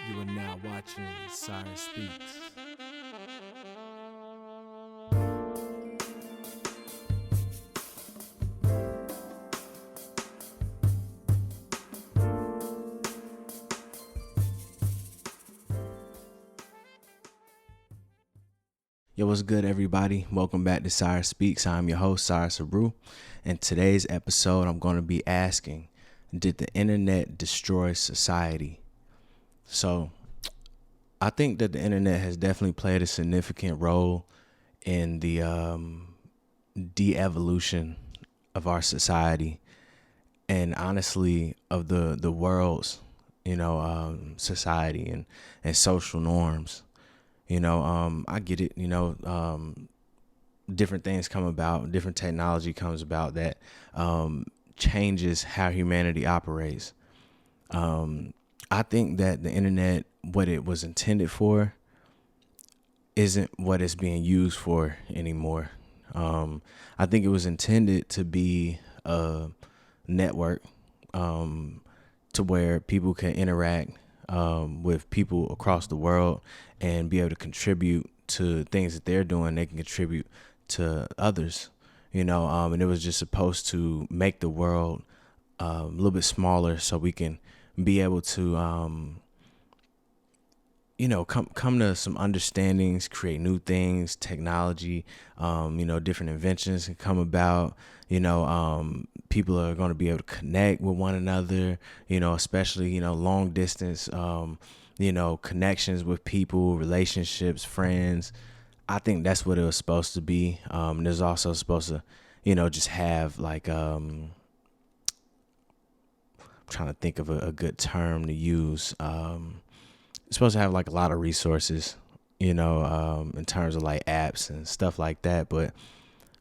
You are now watching Cyrus Speaks. Yo, what's good, everybody? Welcome back to Cyrus Speaks. I'm your host, Cyrus Abreu. In today's episode, I'm going to be asking, did the internet destroy society? So, I think that the internet has definitely played a significant role in the de-evolution of our society, and honestly, of the world's, society and social norms. I get it. Different things come about, different technology comes about that changes how humanity operates. I think that the internet, what it was intended for, isn't what it's being used for anymore. I think it was intended to be a network, to where people can interact with people across the world and be able to contribute to things that they're doing. They can contribute to others, and it was just supposed to make the world a little bit smaller so we can be able to come to some understandings, create new things, technology, different inventions can come about. People are going to be able to connect with one another, especially, long distance, connections with people, relationships, friends. I think that's what it was supposed to be. There's also supposed to, just have like, I'm trying to think of a good term to use. It's supposed to have like a lot of resources, in terms of like apps and stuff like that. But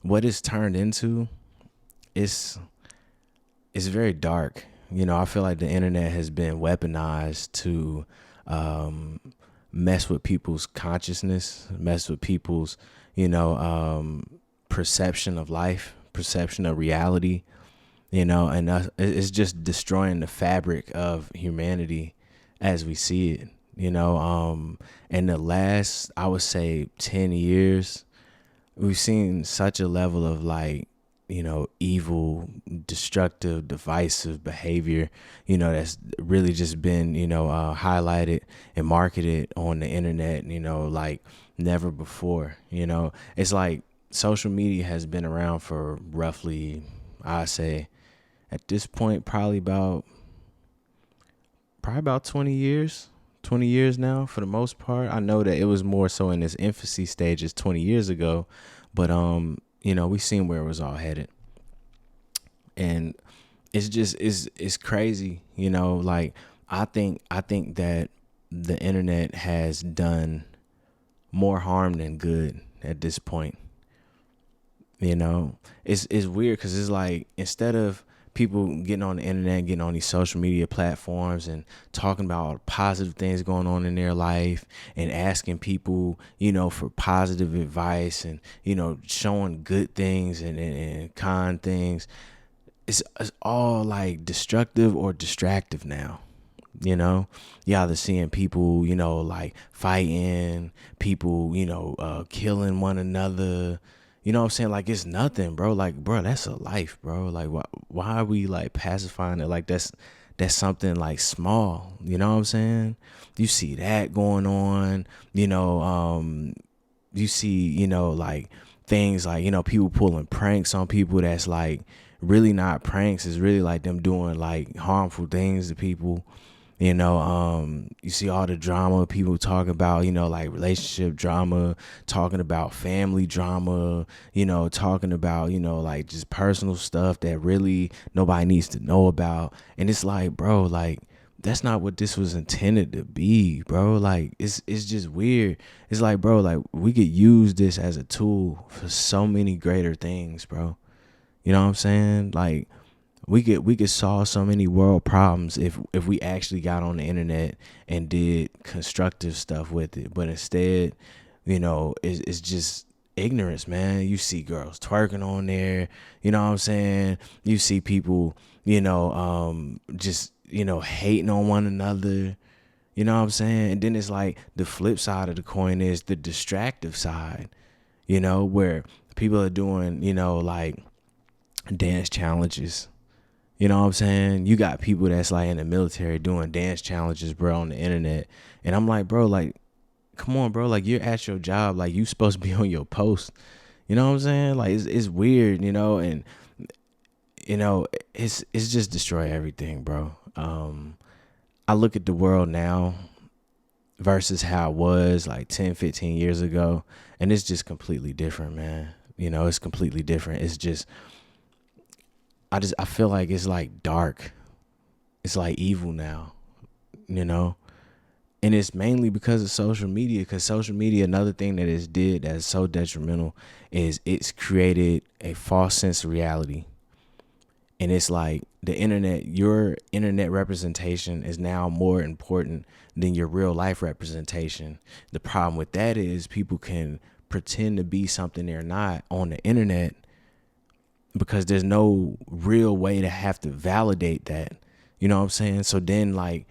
what it's turned into is very dark. I feel like the internet has been weaponized to mess with people's consciousness, mess with people's, perception of life, perception of reality, and it's just destroying the fabric of humanity as we see it. In the last, I would say, 10 years, we've seen such a level of like, evil, destructive, divisive behavior, that's really just been, highlighted and marketed on the internet, like never before. It's like social media has been around for roughly, I say, at this point, probably about 20 years. 20 years now, for the most part. I know that it was more so in its infancy stages 20 years ago, but we seen where it was all headed. And it's just it's crazy, like I think that the internet has done more harm than good at this point. It's weird because it's like, instead of people getting on the internet, getting on these social media platforms and talking about all the positive things going on in their life and asking people, for positive advice and, showing good things and kind things, it's all like destructive or distractive now. You either seeing people, like fighting, people, killing one another. You know what I'm saying? Like, it's nothing, bro. Like, bro, that's a life, bro. Like, why are we like pacifying it? Like, that's something like small. You know what I'm saying? You see that going on. You see, like things like, people pulling pranks on people that's like really not pranks. It's really like them doing like harmful things to people. You see all the drama people talk about, like relationship drama, talking about family drama, talking about, like just personal stuff that really nobody needs to know about. And it's like, bro, like, that's not what this was intended to be, bro. Like, it's just weird. It's like, bro, like, we could use this as a tool for so many greater things, bro. You know what I'm saying? Like, we could solve so many world problems if we actually got on the internet and did constructive stuff with it. But instead, it's just ignorance, man. You see girls twerking on there, you know what I'm saying? You see people, just, hating on one another. You know what I'm saying? And then it's like the flip side of the coin is the distractive side, where people are doing, like dance challenges. You know what I'm saying? You got people that's like in the military doing dance challenges, bro, on the internet. And I'm like, bro, like, come on, bro. Like, you're at your job. Like, you supposed to be on your post. You know what I'm saying? Like, it's weird, and, it's just destroy everything, bro. I look at the world now versus how it was like 10, 15 years ago, and it's just completely different, man. It's completely different. It's just, I feel like it's like dark. It's like evil now, you know? And it's mainly because of social media, because social media, another thing that it's did that's so detrimental is it's created a false sense of reality. And it's like the internet, your internet representation is now more important than your real life representation. The problem with that is people can pretend to be something they're not on the internet because there's no real way to have to validate that. You know what I'm saying? So then, like,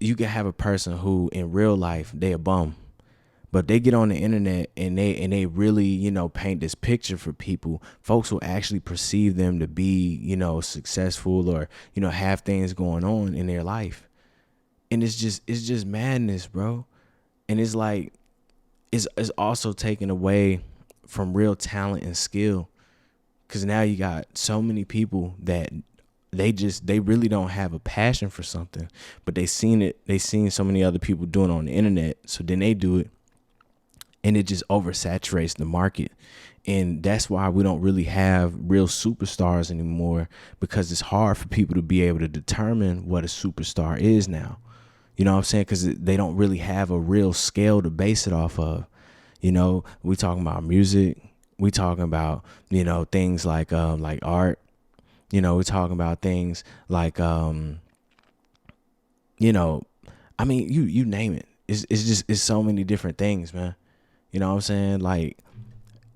you can have a person who in real life they a bum, but they get on the internet and they really, paint this picture for people. Folks will actually perceive them to be, successful or, have things going on in their life. And it's just madness, bro. And it's like it's also taken away from real talent and skill. Cause now you got so many people that they really don't have a passion for something, but they seen so many other people doing it on the internet. So then they do it, and it just oversaturates the market. And that's why we don't really have real superstars anymore, because it's hard for people to be able to determine what a superstar is now. You know what I'm saying? Because they don't really have a real scale to base it off of. We talking about music. We talking about, things like art. We're talking about things like, I mean, you name it. It's so many different things, man. You know what I'm saying? Like,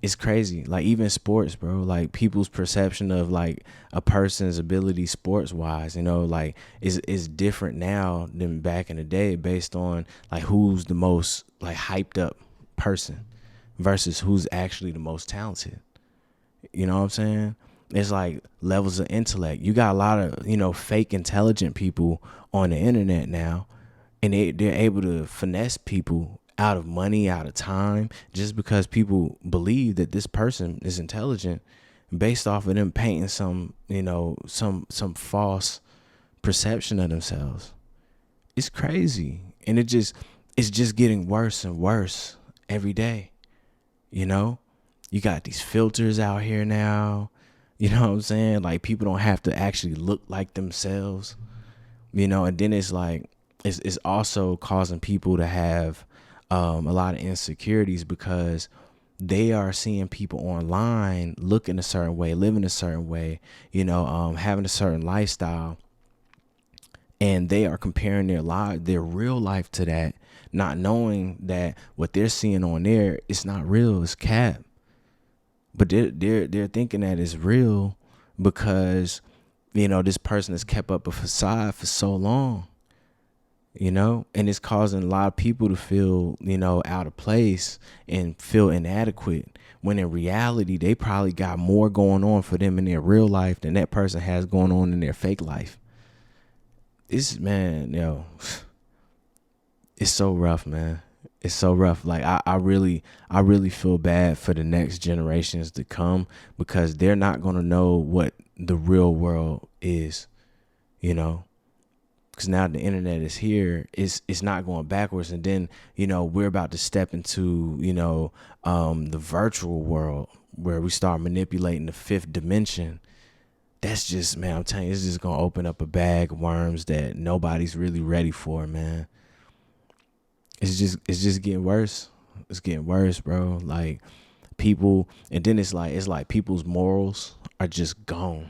it's crazy. Like, even sports, bro. Like, people's perception of like a person's ability sports wise, like is different now than back in the day, based on like who's the most like hyped up person versus who's actually the most talented. You know what I'm saying? It's like levels of intellect. You got a lot of, fake intelligent people on the internet now, and they're able to finesse people out of money, out of time, just because people believe that this person is intelligent based off of them painting some, some false perception of themselves. It's crazy. And it's just getting worse and worse every day. You got these filters out here now. You know what I'm saying? Like, people don't have to actually look like themselves, and then it's like, it's also causing people to have a lot of insecurities, because they are seeing people online looking a certain way, living a certain way, having a certain lifestyle. And they are comparing their real life to that, not knowing that what they're seeing on there, it's not real, it's cap. But they're thinking that it's real because, this person has kept up a facade for so long, and it's causing a lot of people to feel, out of place and feel inadequate, when in reality, they probably got more going on for them in their real life than that person has going on in their fake life. It's, man, it's so rough, man. It's so rough. Like, I really feel bad for the next generations to come, because they're not going to know what the real world is, because now the internet is here. It's not going backwards. And then, we're about to step into, the virtual world, where we start manipulating the fifth dimension. That's just, man, I'm telling you, it's just going to open up a bag of worms that nobody's really ready for, man. It's just getting worse. It's getting worse, bro. Like, people, and then it's like people's morals are just gone.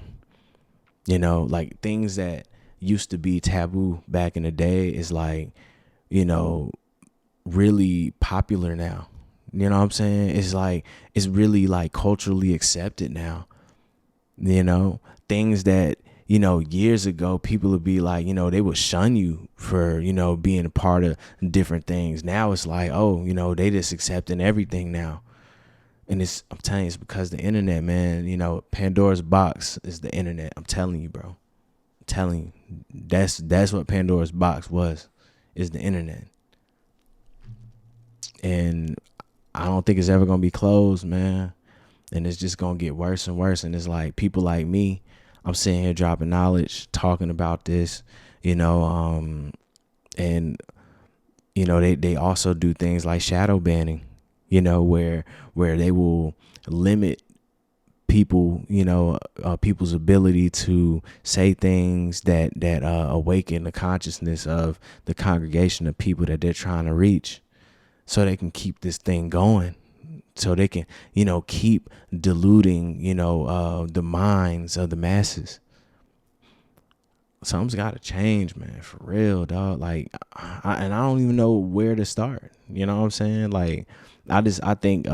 Like, things that used to be taboo back in the day is like, really popular now. You know what I'm saying? It's like, it's really like culturally accepted now. Things that, years ago, people would be like, they would shun you for, being a part of different things. Now it's like, oh, they just accepting everything now. And I'm telling you, it's because the internet, man. Pandora's box is the internet. I'm telling you, bro. I'm telling you, that's what Pandora's box is the internet. And I don't think it's ever gonna be closed, man. And it's just gonna get worse and worse. And it's like people like me, I'm sitting here dropping knowledge, talking about this, and they also do things like shadow banning, where they will limit people, people's ability to say things that awaken the consciousness of the congregation of people that they're trying to reach, so they can keep this thing going, so they can keep diluting the minds of the masses. Something's got to change, man, for real, dog. Like, I don't even know where to start. You know what I'm saying? Like, I think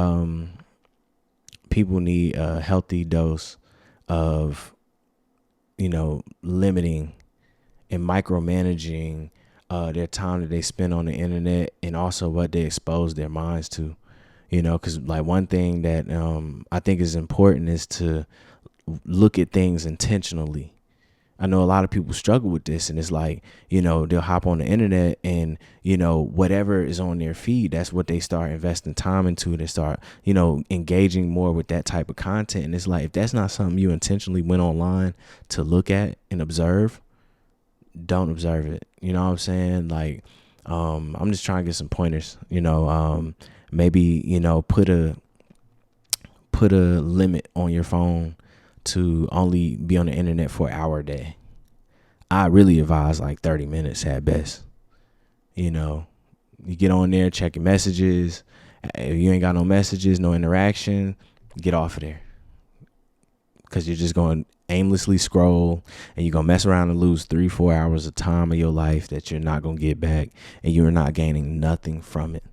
people need a healthy dose of, limiting and micromanaging their time that they spend on the internet, and also what they expose their minds to, because like one thing that I think is important is to look at things intentionally. I know a lot of people struggle with this, and it's like, they'll hop on the internet and, whatever is on their feed, that's what they start investing time into. They start, engaging more with that type of content. And it's like, if that's not something you intentionally went online to look at and observe, don't observe it. You know what I'm saying? Like, I'm just trying to get some pointers, maybe, put a limit on your phone to only be on the internet for an hour a day. I really advise like 30 minutes at best. You get on there, check your messages. If you ain't got no messages, no interaction, get off of there. Because you're just going to aimlessly scroll, and you're going to mess around and lose 3-4 hours of time of your life that you're not going to get back, and you're not gaining nothing from it.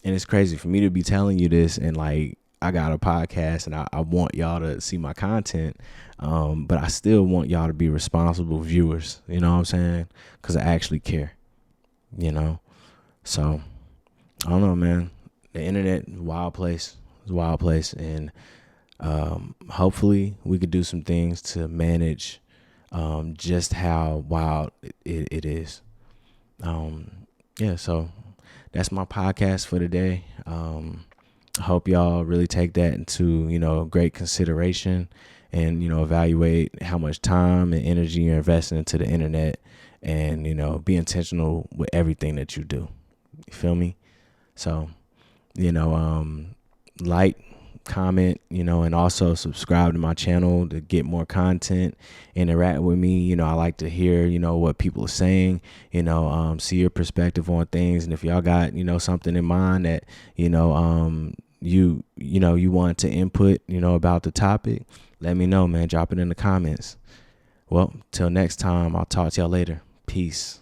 And it's crazy for me to be telling you this, and like, I got a podcast, and I want y'all to see my content, but I still want y'all to be responsible viewers. You know what I'm saying? Because I actually care. So I don't know, man. The internet is a wild place. It's a wild place, and hopefully we could do some things to manage just how wild it is. So that's my podcast for today. I hope y'all really take that into, great consideration, and, evaluate how much time and energy you're investing into the internet, and, be intentional with everything that you do. You feel me? So, like, comment, and also subscribe to my channel to get more content, interact with me. I like to hear, what people are saying, see your perspective on things. And if y'all got, something in mind that, you want to input, about the topic, let me know, man. Drop it in the comments. Well, till next time, I'll talk to y'all later. Peace.